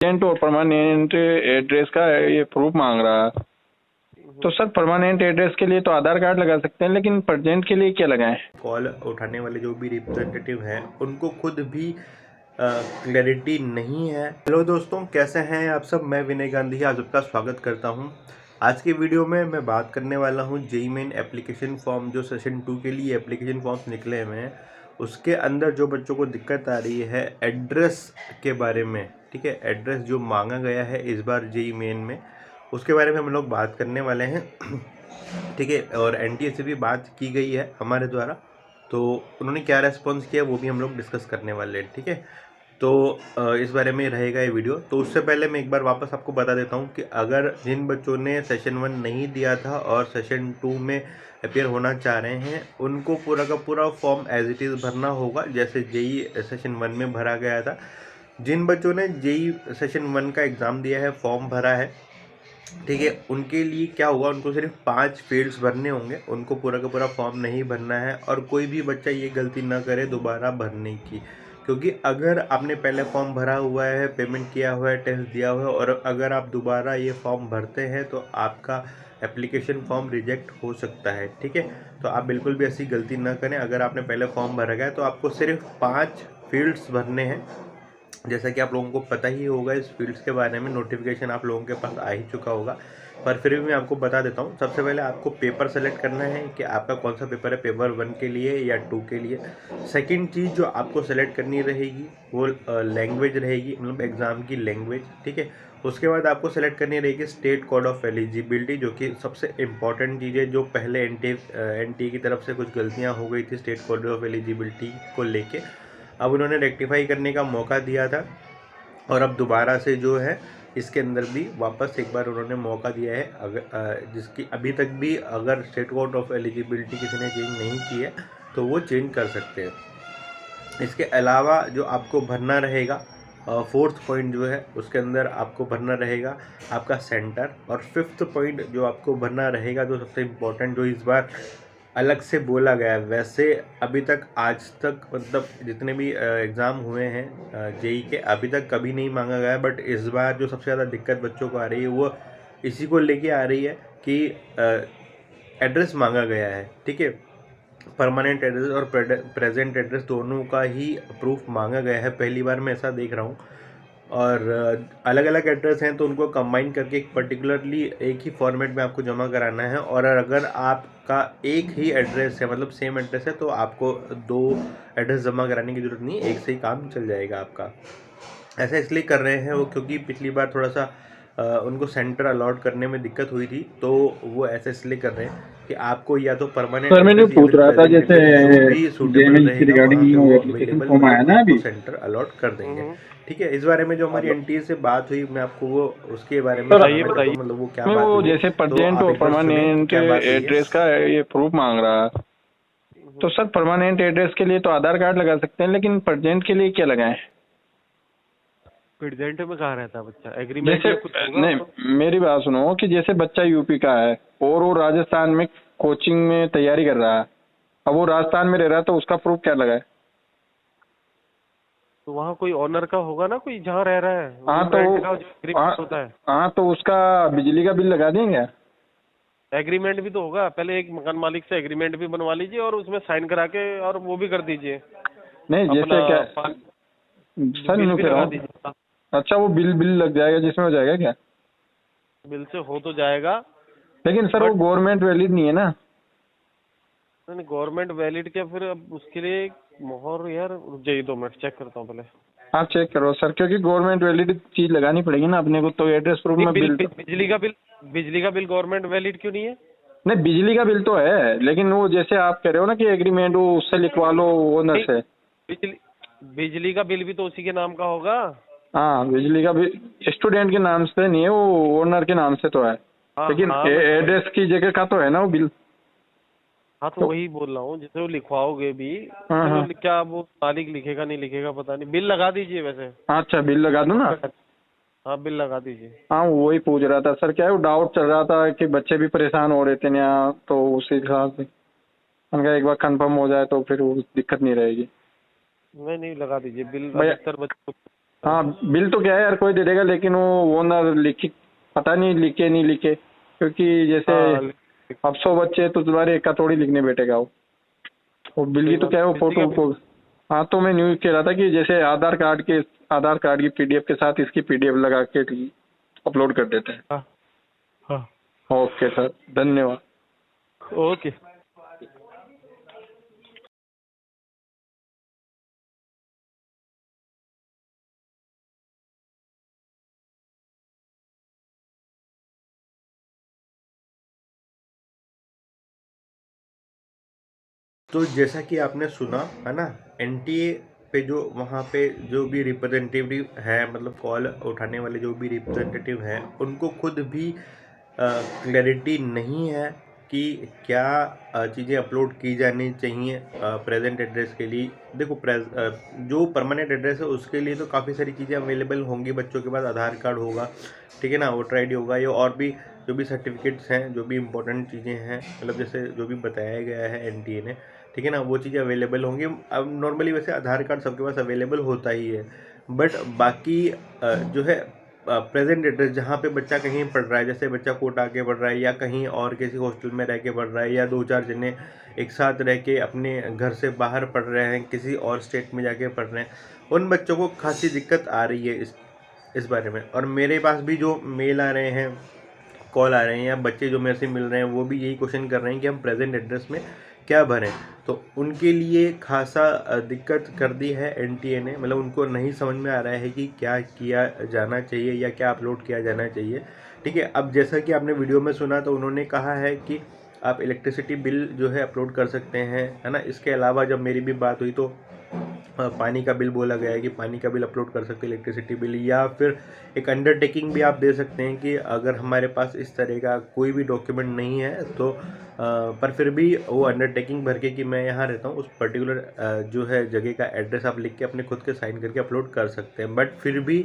Permanent और permanent address का ये प्रूफ मांग रहा है। तो सर परमानेंट एड्रेस के लिए तो आधार कार्ड लगा सकते हैं, लेकिन प्रेजेंट के लिए क्या लगाएं? कॉल उठाने वाले जो भी रिप्रेजेंटेटिव हैं उनको खुद भी क्लैरिटी नहीं है। हेलो दोस्तों, कैसे हैं आप सब? मैं विनय गांधी आप सबका स्वागत करता हूं। आज की वीडियो में मैं बात करने वाला हूं जेईई मेन एप्लीकेशन फॉर्म जो सेशन 2 के लिए एप्लीकेशन फॉर्म्स निकले हुए हैं, उसके अंदर जो बच्चों को दिक्कत आ रही है एड्रेस के बारे में। ठीक है, एड्रेस जो मांगा गया है इस बार जेईई मेन में, उसके बारे में हम लोग बात करने वाले हैं। ठीक है, और एनटीए से भी बात की गई है हमारे द्वारा, तो उन्होंने क्या रेस्पॉन्स किया वो भी हम लोग डिस्कस करने वाले हैं। ठीक है, तो इस बारे में रहेगा ये वीडियो। तो उससे पहले मैं एक बार वापस आपको बता देता हूँ कि अगर जिन बच्चों ने सेशन 1 नहीं दिया था और सेशन 2 में अपेयर होना चाह रहे हैं, उनको पूरा का पूरा फॉर्म एज इट इज़ भरना होगा जैसे जेईई सेशन 1 में भरा गया था। जिन बच्चों ने जेईई सेशन 1 का एग्ज़ाम दिया है, फॉर्म भरा है, ठीक है, उनके लिए क्या होगा, उनको सिर्फ 5 फील्ड्स भरने होंगे, उनको पूरा का पूरा फॉर्म नहीं भरना है। और कोई भी बच्चा ये गलती ना करे दोबारा भरने की, क्योंकि अगर आपने पहले फॉर्म भरा हुआ है, पेमेंट किया हुआ है, टेस्ट दिया हुआ है, और अगर आप दोबारा ये फॉर्म भरते हैं तो आपका एप्लीकेशन फॉर्म रिजेक्ट हो सकता है। ठीक है, तो आप बिल्कुल भी ऐसी गलती ना करें। अगर आपने पहले फॉर्म भरा गया है तो आपको सिर्फ 5 फील्ड्स भरने हैं। जैसा कि आप लोगों को पता ही होगा, इस फील्ड्स के बारे में नोटिफिकेशन आप लोगों के पास आ ही चुका होगा, पर फिर भी मैं आपको बता देता हूँ। सबसे पहले आपको पेपर सेलेक्ट करना है कि आपका कौन सा पेपर है, पेपर 1 के लिए या 2 के लिए। सेकंड चीज़ जो आपको सेलेक्ट करनी रहेगी वो लैंग्वेज रहेगी, मतलब एग्ज़ाम की लैंग्वेज। ठीक है, उसके बाद आपको सेलेक्ट करनी रहेगी स्टेट कोड ऑफ एलिजिबिलिटी, जो कि सबसे इंपॉर्टेंट चीज़ है, जो पहले एनटीए की तरफ से कुछ गलतियाँ हो गई थी स्टेट कोड ऑफ एलिजिबिलिटी को लेके। अब उन्होंने रेक्टिफाई करने का मौका दिया था, और अब दोबारा से जो है इसके अंदर भी वापस एक बार उन्होंने मौका दिया है। अगर जिसकी अभी तक भी अगर स्टेट कोड ऑफ एलिजिबिलिटी किसी ने चेंज नहीं की है तो वो चेंज कर सकते हैं। इसके अलावा जो आपको भरना रहेगा, 4th पॉइंट जो है उसके अंदर आपको भरना रहेगा आपका सेंटर। और 5th पॉइंट जो आपको भरना रहेगा, जो सबसे इम्पोर्टेंट, जो इस बार अलग से बोला गया है। वैसे अभी तक आज तक मतलब जितने भी एग्ज़ाम हुए हैं जेईई के, अभी तक कभी नहीं मांगा गया है, बट इस बार जो सबसे ज़्यादा दिक्कत बच्चों को आ रही है वो इसी को लेके आ रही है कि एड्रेस मांगा गया है। ठीक है, परमानेंट एड्रेस और प्रेजेंट एड्रेस दोनों का ही प्रूफ मांगा गया है। पहली बार मैं ऐसा देख रहा हूँ। और अलग अलग एड्रेस हैं तो उनको कंबाइन करके एक पर्टिकुलरली एक ही फॉर्मेट में आपको जमा कराना है। और अगर आपका एक ही एड्रेस है, मतलब सेम एड्रेस है, तो आपको 2 एड्रेस जमा कराने की ज़रूरत नहीं, एक से ही काम चल जाएगा आपका। ऐसा इसलिए कर रहे हैं वो क्योंकि पिछली बार थोड़ा सा उनको सेंटर अलॉट करने में दिक्कत हुई थी, तो वो ऐसा इसलिए कर रहे हैं कि आपको या तो परमानेंट सर मैंने एड्रेस या पूछ फिर रहा था, प्रेजेंट जैसे एड्रेस जो भी सूटेबल जेएमएल की रहेगा रिगार्डिंग वहाँ पे वो एप्लीकेशन अवेलेबल, फॉर्म आया मतलब ना आपको अभी। सेंटर अलॉट कर देंगे। ठीक है, इस बारे में जो हमारी एनटीए से बात हुई, मैं आपको वो उसके बारे में सर सुनाना चाहता हूँ, मतलब वो क्या में बात वो हुई है। जैसे तो परमानेंट आप और एक बार सुने कि परमानेंट क्या बात हुई है। एड्रेस का ये प्रूफ मांग रहा है। तो सर परमानेंट एड्रेस के लिए तो आधार कार्ड लगा सकते हैं, लेकिन प्रेजेंट के लिए क्या लगाएं? प्रेजेंट में कहाँ रहता है बच्चा? एग्रीमेंट जैसे में कुछ होगा? नहीं, मेरी बात सुनो कि जैसे बच्चा यूपी का है और वो राजस्थान में कोचिंग में तैयारी कर रहा है, अब वो राजस्थान में रह रहा है, तो उसका प्रूफ क्या लगाए? तो वहाँ कोई ऑनर का होगा ना, कोई जहाँ रह रहा है, हाँ रूम तो रेंट का जो एग्रीमेंट हाँ, होता है। हाँ तो उसका बिजली का बिल लगा देंगे। एग्रीमेंट भी तो होगा, पहले एक मकान मालिक से एग्रीमेंट भी बनवा लीजिए और उसमें साइन करा के और वो भी कर दीजिए नहीं अपना। जैसे क्या सर, बिल न्यू भी कह रहा लगा हूँ। दीजिए। अच्छा, वो बिल बिल लग जाएगा जिसमें हो जाएगा क्या? बिल से हो तो जाएगा, लेकिन सर वो बट गवर्नमेंट वैलिड नहीं है ना। नहीं, गवर्नमेंट वैलिड क्या? फिर अब उसके लिए मोहर, यार रुक जाइए 2 मिनट, चेक करता हूँ पहले। आप चेक करो सर, क्योंकि गवर्नमेंट वैलिड चीज लगानी पड़ेगी ना अपने को, तो एड्रेस प्रूफ नहीं, में बिल तो बिजली का बिल गवर्नमेंट वैलिड क्यों नहीं है? नहीं, बिजली का बिल तो है, लेकिन वो जैसे आप कह रहे हो ना कि एग्रीमेंट वो उससे लिखवा लो ओनर नहीं, से। बिजली बिजली का बिल भी तो उसी के नाम का होगा। हाँ, बिजली का बिल स्टूडेंट के नाम से नहीं है, वो ओनर के नाम से तो है, हाँ लेकिन हाँ, मैं समझ। एड्रेस की जगह का तो है ना वो बिल। हाँ तो तो वही बोल रहा हूँ, जैसे वो लिखवाओगे भी हाँ फिर हाँ, क्या वो मालिक लिखेगा नहीं लिखेगा पता नहीं। बिल लगा दीजिए वैसे। अच्छा बिल लगा दूँ ना। हाँ, बिल लगा दीजिए। हाँ वही पूछ रहा था सर, क्या है वो डाउट चल रहा था कि बच्चे भी परेशान हो रहे थे यहाँ, तो उसी हिसाब से मैंने कहा एक बार कंफर्म हो जाए तो फिर वो दिक्कत नहीं रहेगी। नहीं नहीं, लगा दीजिए बिल, भैया। अधिकतर बच्चों हाँ बिल तो क्या है यार, कोई दे देगा, लेकिन वो ओनर लिखी, पता नहीं लिखे नहीं लिखे, क्योंकि जैसे हाँ अब 100 बच्चे हैं तो तुम्हारे एक का थोड़ी लिखने बैठेगा वो बिल की सही तो बात क्या है, वो किसी फोटो का भी। को। हाँ तो मैं न्यूज़ कह रहा था कि जैसे आधार कार्ड की पीडीएफ के साथ इसकी पीडीएफ लगा के अपलोड कर देते हैं। हाँ हाँ। ओके सर, धन्यवाद। ओके। तो जैसा कि आपने सुना है ना, एनटीए पे जो वहाँ पे जो भी रिप्रेजेंटेटिव है, मतलब कॉल उठाने वाले जो भी रिप्रेजेंटेटिव हैं, उनको खुद भी क्लैरिटी नहीं है कि क्या चीज़ें अपलोड की जानी चाहिए प्रेजेंट एड्रेस के लिए। देखो जो परमानेंट एड्रेस है उसके लिए तो काफ़ी सारी चीज़ें अवेलेबल होंगी। बच्चों के पास आधार कार्ड होगा, ठीक है ना, वोटर आई डी होगा, या और भी जो भी सर्टिफिकेट्स हैं, जो भी इम्पोर्टेंट चीज़ें हैं, मतलब जैसे जो भी बताया गया है एनटीए ने, ठीक है ना, वो चीज़ें अवेलेबल होंगी। अब नॉर्मली वैसे आधार कार्ड सबके पास अवेलेबल होता ही है, बट बाकी जो है प्रेजेंट एड्रेस जहाँ पे बच्चा कहीं पढ़ रहा है, जैसे बच्चा कोटा के पढ़ रहा है या कहीं और किसी हॉस्टल में रह के पढ़ रहा है, या 2-4 जने एक साथ रह के अपने घर से बाहर पढ़ रहे हैं, किसी और स्टेट में जाके पढ़ रहे हैं, उन बच्चों को खासी दिक्कत आ रही है इस बारे में। और मेरे पास भी जो मेल आ रहे हैं, कॉल आ रहे हैं, या बच्चे जो मेरे से मिल रहे हैं वो भी यही क्वेश्चन कर रहे हैं कि हम प्रेजेंट एड्रेस में क्या भरें। तो उनके लिए खासा दिक्कत कर दी है एनटीए ने, मतलब उनको नहीं समझ में आ रहा है कि क्या किया जाना चाहिए या क्या अपलोड किया जाना चाहिए। ठीक है, अब जैसा कि आपने वीडियो में सुना, तो उन्होंने कहा है कि आप इलेक्ट्रिसिटी बिल जो है अपलोड कर सकते हैं, है ना। इसके अलावा जब मेरी भी बात हुई तो पानी का बिल बोला गया है कि पानी का बिल अपलोड कर सकते हैं, इलेक्ट्रिसिटी बिल, या फिर एक अंडरटेकिंग भी आप दे सकते हैं कि अगर हमारे पास इस तरह का कोई भी डॉक्यूमेंट नहीं है तो पर फिर भी वो अंडरटेकिंग भर के कि मैं यहाँ रहता हूँ, उस पर्टिकुलर जो है जगह का एड्रेस आप लिख के अपने खुद के साइन करके अपलोड कर सकते हैं। बट फिर भी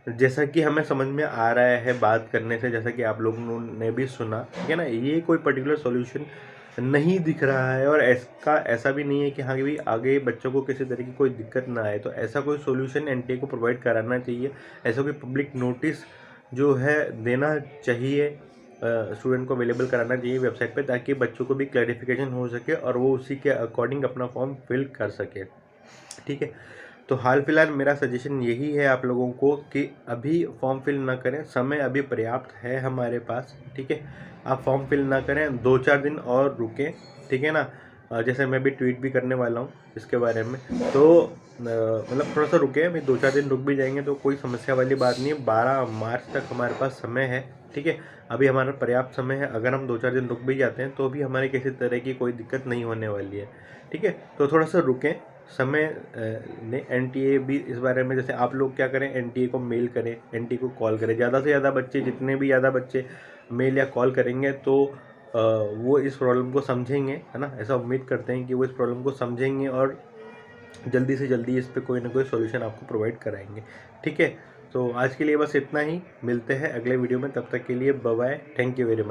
जैसा कि हमें समझ में आ रहा है बात करने से, जैसा कि आप लोगों ने भी सुना, ठीक है ना, ये कोई पर्टिकुलर सॉल्यूशन नहीं दिख रहा है। और इसका ऐसा भी नहीं है कि हाँ भी आगे बच्चों को किसी तरह की कोई दिक्कत ना आए। तो ऐसा कोई सॉल्यूशन एनटीए को प्रोवाइड कराना चाहिए, ऐसा कोई पब्लिक नोटिस जो है देना चाहिए, स्टूडेंट को अवेलेबल कराना चाहिए वेबसाइट पे, ताकि बच्चों को भी क्लैरिफिकेशन हो सके और वो उसी के अकॉर्डिंग अपना फॉर्म फिल कर सके। ठीक है, तो हाल फिलहाल मेरा सजेशन यही है आप लोगों को कि अभी फॉर्म फिल ना करें, समय अभी पर्याप्त है हमारे पास। ठीक है, आप फॉर्म फिल ना करें, 2-4 दिन और रुकें, ठीक है ना। जैसे मैं भी ट्वीट भी करने वाला हूँ इसके बारे में, तो मतलब थोड़ा सा रुके, अभी 2-4 दिन रुक भी जाएंगे तो कोई समस्या वाली बात नहीं है। 12 मार्च तक हमारे पास समय है, ठीक है, अभी हमारा पर्याप्त समय है। अगर हम 2-4 दिन रुक भी जाते हैं तो भी हमारे किसी तरह की कोई दिक्कत नहीं होने वाली है। ठीक है, तो थोड़ा सा रुकें, समय ने एनटीए भी इस बारे में, जैसे आप लोग क्या करें, एनटीए को मेल करें, एनटीए को कॉल करें। ज़्यादा से ज़्यादा बच्चे, जितने भी ज़्यादा बच्चे मेल या कॉल करेंगे तो वो इस प्रॉब्लम को समझेंगे, है ना। ऐसा उम्मीद करते हैं कि वो इस प्रॉब्लम को समझेंगे और जल्दी से जल्दी इस पर कोई ना कोई सोल्यूशन आपको प्रोवाइड कराएंगे। ठीक है, तो आज के लिए बस इतना ही, मिलते हैं अगले वीडियो में, तब तक के लिए bye bye, thank you very much.